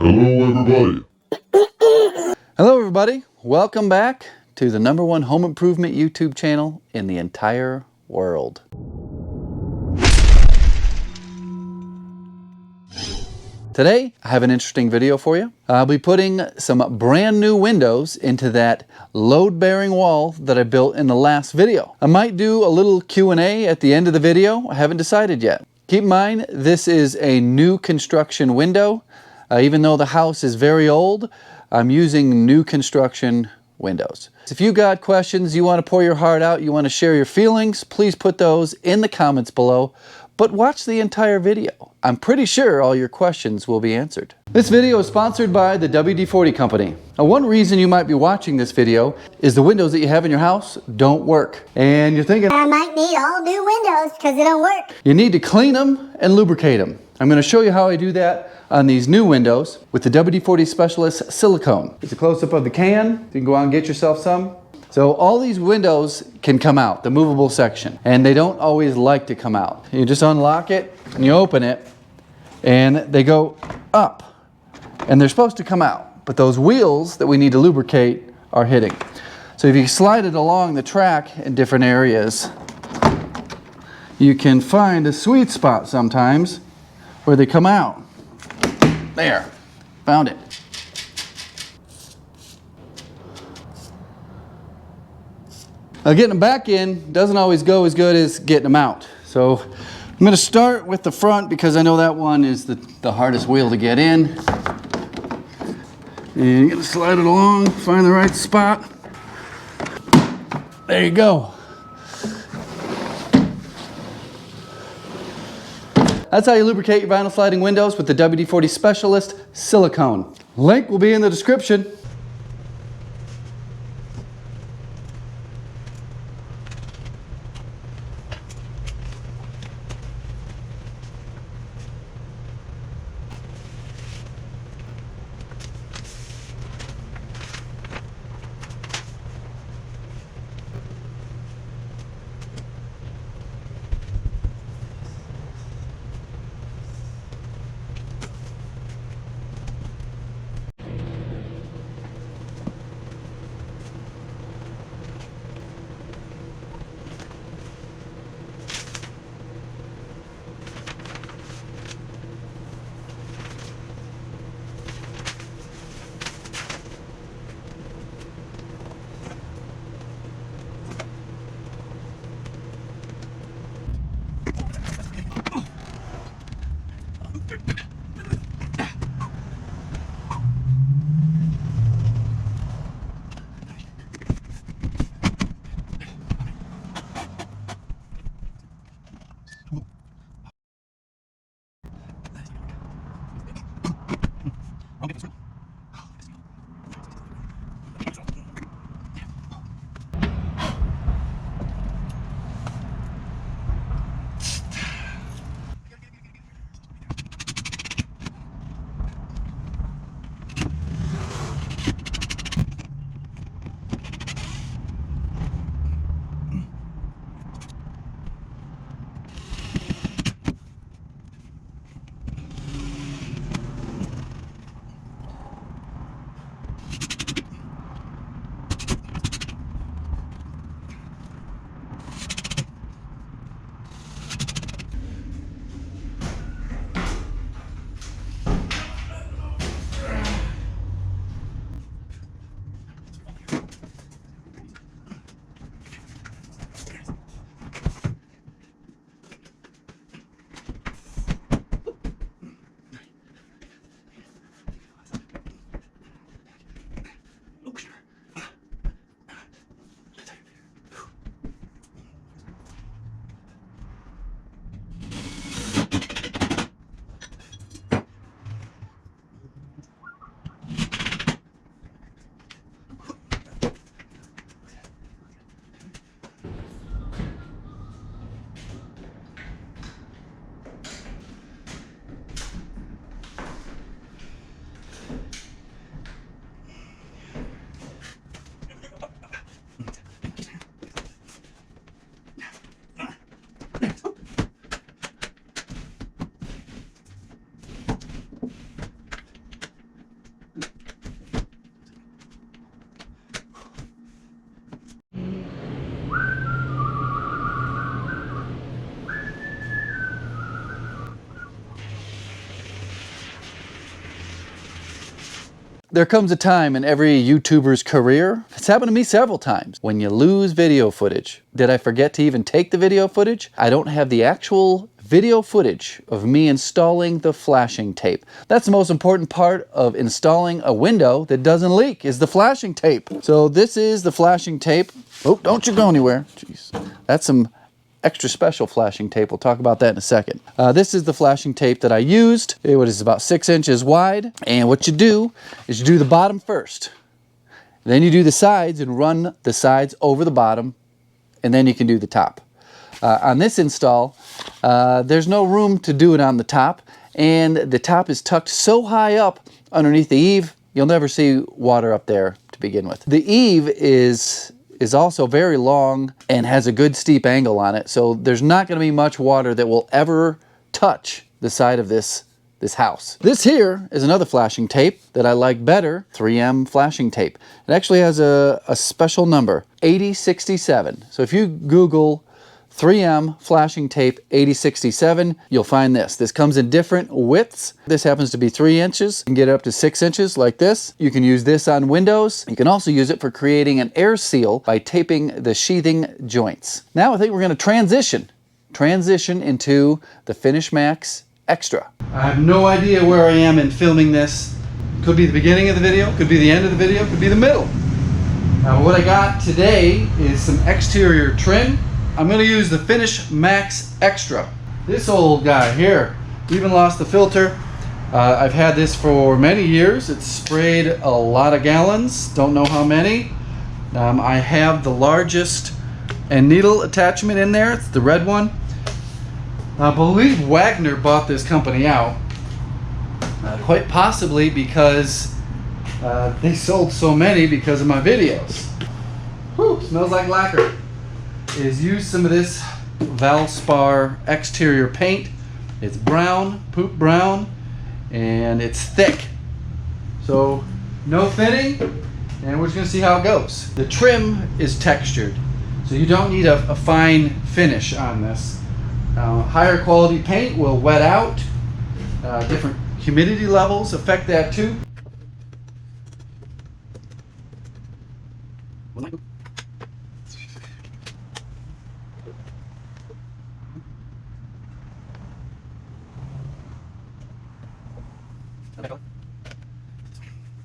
Hello, everybody. Hello, everybody. Welcome back to the #1 home improvement YouTube channel in the entire world. Today, I have an interesting video for you. I'll be putting some brand new windows into that load-bearing wall that I built in the last video. I might do a little Q&A at the end of the video. I haven't decided yet. Keep in mind, this is a new construction window. Even though the house is very old, I'm using new construction windows. If you got questions, you want to pour your heart out, you want to share your feelings, please put those in the comments below. But watch the entire video. I'm pretty sure all your questions will be answered. This video is sponsored by the WD-40 company. Now, one reason you might be watching this video is the windows that you have in your house don't work. And you're thinking, I might need all new windows because they don't work. You need to clean them and lubricate them. I'm going to show you how I do that on these new windows with the WD-40 Specialist Silicone. It's a close-up of the can. You can go out and get yourself some. So all these windows can come out, the movable section, and they don't always like to come out. You just unlock it and you open it and they go up and they're supposed to come out, but those wheels that we need to lubricate are hitting. So if you slide it along the track in different areas, you can find a sweet spot sometimes where they come out. There, found it. Now, getting them back in doesn't always go as good as getting them out. So I'm going to start with the front because I know that one is the hardest wheel to get in. And you're going to slide it along, find the right spot. There you go. That's how you lubricate your vinyl sliding windows with the WD-40 Specialist Silicone. Link will be in the description. There comes a time in every YouTuber's career, it's happened to me several times, when you lose video footage. Did I forget to even take the video footage? I don't have the actual video footage of me installing the flashing tape. That's the most important part of installing a window that doesn't leak, is the flashing tape. So this is the flashing tape. Oh, don't you go anywhere. Jeez. That's some extra special flashing tape. We'll talk about that in a second. This is the flashing tape that I used. It was about 6 inches wide. And what you do is you do the bottom first. Then you do the sides and run the sides over the bottom. And then you can do the top. On this install, there's no room to do it on the top. And the top is tucked so high up underneath the eave, you'll never see water up there to begin with. The eave is also very long and has a good steep angle on it, so there's not going to be much water that will ever touch the side of this house. This here is another flashing tape that I like better, 3M flashing tape. It actually has a special number, 8067. So if you Google 3M flashing tape 8067, you'll find this. This comes in different widths. This happens to be 3 inches. You can get it up to 6 inches like this. You can use this on windows. You can also use it for creating an air seal by taping the sheathing joints. Now I think we're going to transition into the Finish Max Extra. I have no idea where I am in filming this. Could be the beginning of the video, could be the end of the video, could be the middle. What I got today is some exterior trim. I'm going to use the Finish Max Extra. This old guy here, even lost the filter. I've had this for many years. It's sprayed a lot of gallons, don't know how many. I have the largest and needle attachment in there. It's the red one. I believe Wagner bought this company out, quite possibly because they sold so many because of my videos. Whew, smells like lacquer. Is use some of this Valspar exterior paint. It's brown, poop brown, and it's thick. So no thinning, and we're just gonna see how it goes. The trim is textured, so you don't need a fine finish on this. Higher quality paint will wet out. Different humidity levels affect that too.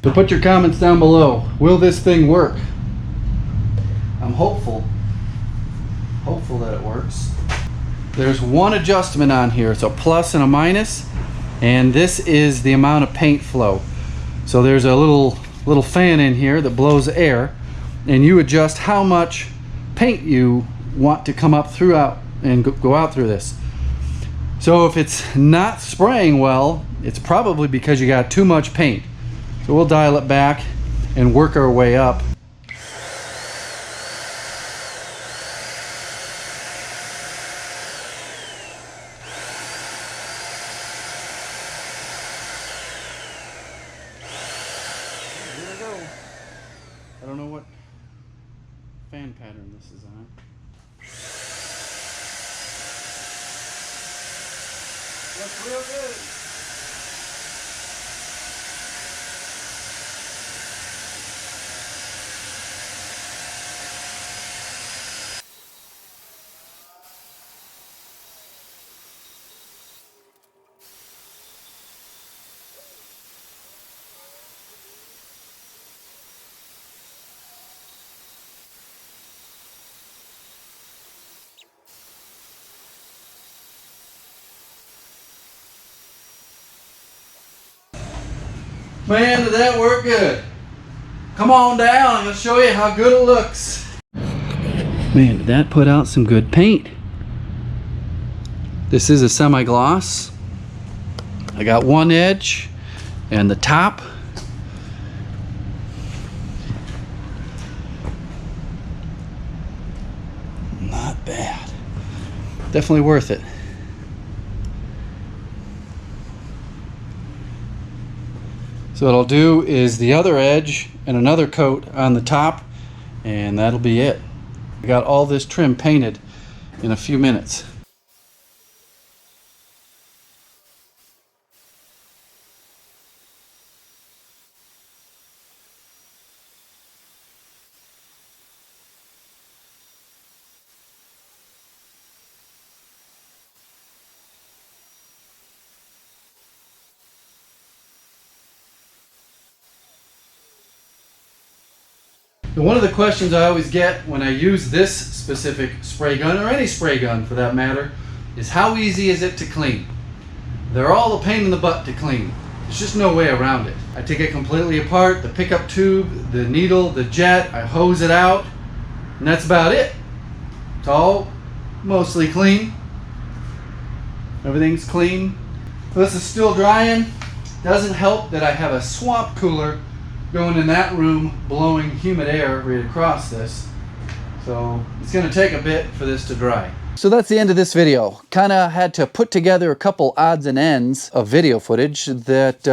So put your comments down below. Will this thing work? I'm hopeful that it works. There's one adjustment on here. It's a plus and a minus, and this is the amount of paint flow. So there's a little fan in here that blows air, and you adjust how much paint you want to come up throughout and go out through this. So if it's not spraying well, it's probably because you got too much paint. So we'll dial it back and work our way up. Here we go. I don't know what fan pattern this is on. Looks real good. Man, did that work good. Come on down, I'm going to show you how good it looks. Man, did that put out some good paint. This is a semi-gloss. I got one edge and the top. Not bad. Definitely worth it. So what I'll do is the other edge and another coat on the top, and that'll be it. I got all this trim painted in a few minutes. One of the questions I always get when I use this specific spray gun, or any spray gun for that matter, is how easy is it to clean? They're all a pain in the butt to clean. There's just no way around it. I take it completely apart, the pickup tube, the needle, the jet, I hose it out, and that's about it. It's all mostly clean. Everything's clean. This is still drying. Doesn't help that I have a swamp cooler going in that room, blowing humid air right across this. So it's going to take a bit for this to dry. So that's the end of this video. Kind of had to put together a couple odds and ends of video footage that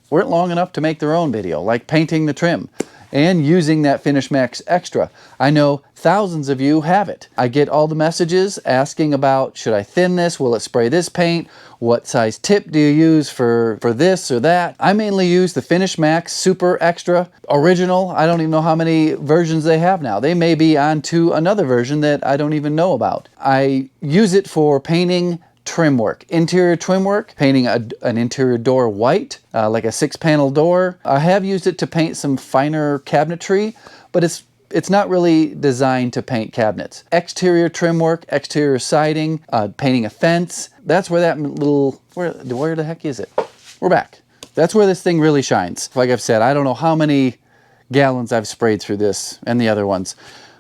weren't long enough to make their own video, like painting the trim and using that Finish Max Extra. I know thousands of you have it. I get all the messages asking about, should I thin this? Will it spray this paint? What size tip do you use for this or that? I mainly use the Finish Max Super Extra Original. I don't even know how many versions they have now. They may be on to another version that I don't even know about. I use it for painting trim work, interior trim work, painting an interior door white, like a 6-panel door. I have used it to paint some finer cabinetry, but it's not really designed to paint cabinets. Exterior trim work, exterior siding, painting a fence. That's where that little, where the heck is it? We're back. That's where this thing really shines. Like I've said, I don't know how many gallons I've sprayed through this and the other ones.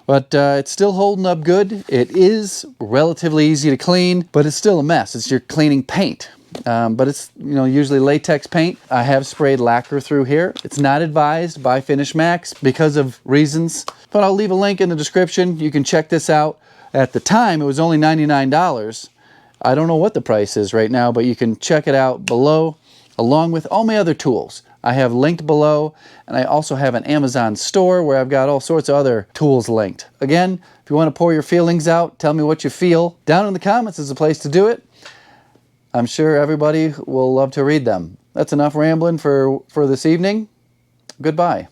But it's still holding up good. It is relatively easy to clean, but it's still a mess. It's you're cleaning paint. But it's, you know, usually latex paint. I have sprayed lacquer through here. It's not advised by Finish Max because of reasons, but I'll leave a link in the description. You can check this out. At the time, it was only $99. I don't know what the price is right now, but you can check it out below, along with all my other tools. I have linked below, and I also have an Amazon store where I've got all sorts of other tools linked. Again, if you want to pour your feelings out, tell me what you feel. Down in the comments is the place to do it. I'm sure everybody will love to read them. That's enough rambling for this evening. Goodbye.